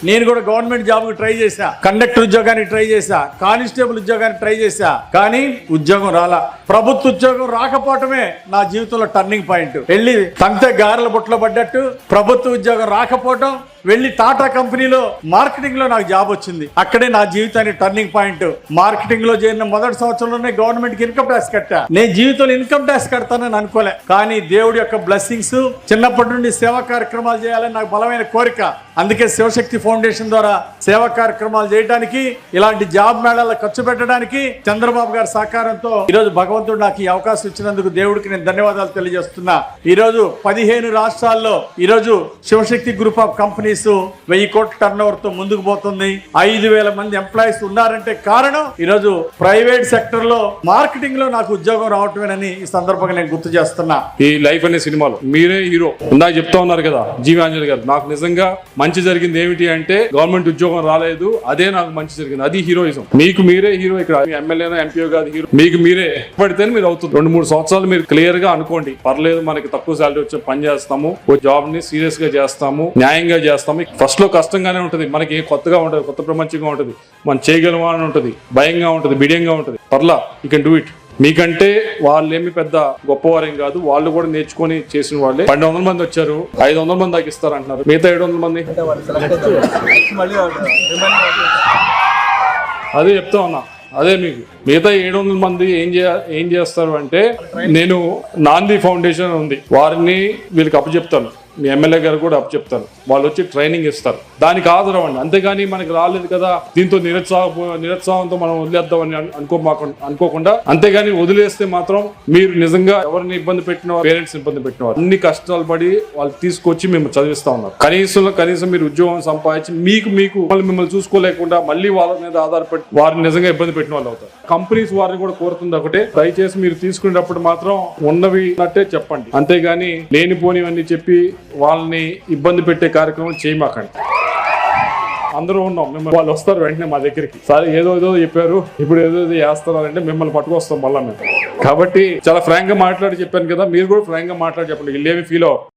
నేను కూడా government job కు ట్రై చేశా, కండక్టర్ ఉద్యోగానికి ట్రై చేశా, కానిస్టేబుల్ ఉద్యోగానికి ట్రై చేశా, కానీ ఉద్యోగం రాలా. ప్రభుత్వ ఉద్యోగం రాకపోవటమే నా జీవితంలో టర్నింగ్ పాయింట్. వెళ్ళి తంతే గారెల బుట్టలో పడ్డట్టు ప్రభుత్వ ఉద్యోగం రాకపోవటం, వెళ్ళి టాటా కంపెనీలో మార్కెటింగ్ లో నాకు జాబ్ వచ్చింది. అక్కడే నా జీవితానికి టర్నింగ్ పాయింట్. మార్కెటింగ్ లో చేరిన మొదటి సంవత్సరంలోనే గవర్నమెంట్ కి ఇన్కమ్ ట్యాక్స్ కట్టా. నేను జీవితంలో ఇన్కమ్ ట్యాక్స్ కడతానని అనుకోలే, కానీ దేవుడి యొక్క బ్లెస్సింగ్స్, చిన్నప్పటి నుండి సేవా కార్యక్రమాలు చేయాలని నాకు బలమైన కోరిక. అందుకే శివశక్తి ఫౌండేషన్ ద్వారా సేవా కార్యక్రమాలు చేయడానికి, ఇలాంటి జాబ్ మేళాల ఖర్చు పెట్టడానికి చంద్రబాబు గారి సహకారంతో ఈరోజు భగవంతుడు నాకు ఈ అవకాశం ఇచ్చినందుకు దేవుడికి నేను ధన్యవాదాలు తెలియజేస్తున్నా. ఈరోజు 15 రాష్ట్రాల్లో ఈరోజు శివశక్తి గ్రూప్ ఆఫ్ కంపెనీస్ 1000 కోట్ల టర్న్ ఓవర్ తో ముందుకు పోతుంది. 5000 మంది ఎంప్లాయీస్ ఉన్నారంటే కారణం ఈరోజు ప్రైవేట్ సెక్టర్ లో మార్కెటింగ్ లో నాకు ఉద్యోగం రావటమేనని ఈ సందర్భంగా నేను గుర్తు చేస్తున్నా. ఈ లైఫ్ అనే సినిమాలో మీరే హీరో ఇందాక చెప్తా ఉన్నారు కదా జీవాంజలి గారు. నాకు నిజంగా మంచి జరిగింది ఏమిటి అంటే గవర్నమెంట్ ఉద్యోగం రాలేదు, అదే నాకు మంచి జరిగింది. అది హీరోయిజం. మీకు మీరే హీరో. ఇక్కడ ఎమ్మెల్యేనో ఎంపీఓ కాదు హీరో, మీకు మీరే పడితేనే మీరు అవుతుంది. 2-3 సంవత్సరాలు మీరు క్లియర్ గా అనుకోండి, పర్లేదు మనకి తక్కువ శాలరీ వచ్చే పని చేస్తాము, జాబ్ ని సీరియస్ గా చేస్తాము, న్యాయంగా చేస్తాము. ఫస్ట్ లో కష్టంగానే ఉంటుంది, మనకి కొత్తగా ఉంటుంది, కొత్త ప్రపంచంగా ఉంటుంది, మనం చేయగలమా అని ఉంటుంది, భయంగా ఉంటుంది, బిడియంగా ఉంటుంది. పర్లా, యూ కెన్ డూ ఇట్. మీకంటే వాళ్ళు ఏమి పెద్ద గొప్పవారేం కాదు, వాళ్ళు కూడా నేర్చుకొని చేసిన వాళ్ళే. 1200 మంది వచ్చారు, 500 మంది దాకా ఇస్తారంటున్నారు. మిగతా 700 మంది అదే చెప్తా ఉన్నా. అదే మీకు మిగతా 700 మంది ఏం చేస్తారు అంటే, నేను నాంది ఫౌండేషన్ ఉంది, వారిని వీళ్ళకి అప్పచెప్తాను, మీ ఎమ్మెల్యే గారు కూడా అప్పచెప్తారు, వాళ్ళు వచ్చి ట్రైనింగ్ ఇస్తారు. దానికి ఆదరవండి. అంతేగాని మనకి రాలేదు కదా దీంతో నిరుత్సాహంతో మనం వదిలేద్దామని అనుకోకుండా, అంతేగాని వదిలేస్తే మాత్రం మీరు నిజంగా ఎవరిని ఇబ్బంది పెట్టిన, పేరెంట్స్ ఇబ్బంది పెట్టిన వారు అన్ని కష్టాలు పడి వాళ్ళు తీసుకొచ్చి మేము చదివిస్తా ఉన్నారు. కనీసం మీరు ఉద్యోగం సంపాదించి మీకు మిమ్మల్ని చూసుకోలేకుండా మళ్ళీ వాళ్ళ మీద ఆధారపడి వారిని నిజంగా ఇబ్బంది పెట్టిన వాళ్ళు అవుతారు. కంపెనీస్ వారిని కూడా కోరుతుంది ఒకటే, దయచేసి మీరు తీసుకునేటప్పుడు మాత్రం ఉన్నవి అన్నట్టే చెప్పండి, అంతేగాని లేనిపోనివన్నీ చెప్పి వాళ్ళని ఇబ్బంది పెట్టే కార్యక్రమం చేయమాకండి. అందరూ ఉన్నాం, మిమ్మల్ని వాళ్ళు వస్తారు వెంటనే మా దగ్గరికి, సరే ఏదో చెప్పారు ఇప్పుడు ఏదో చేస్తున్నారంటే మిమ్మల్ని పట్టుకొస్తాం మళ్ళీ మేము. కాబట్టి చాలా ఫ్రాంక్ గా మాట్లాడి చెప్పాను కదా, మీరు కూడా ఫ్రాంక్ గా మాట్లాడి చెప్పండి, వీళ్ళు ఏమి ఫీల్ అవ్వరు.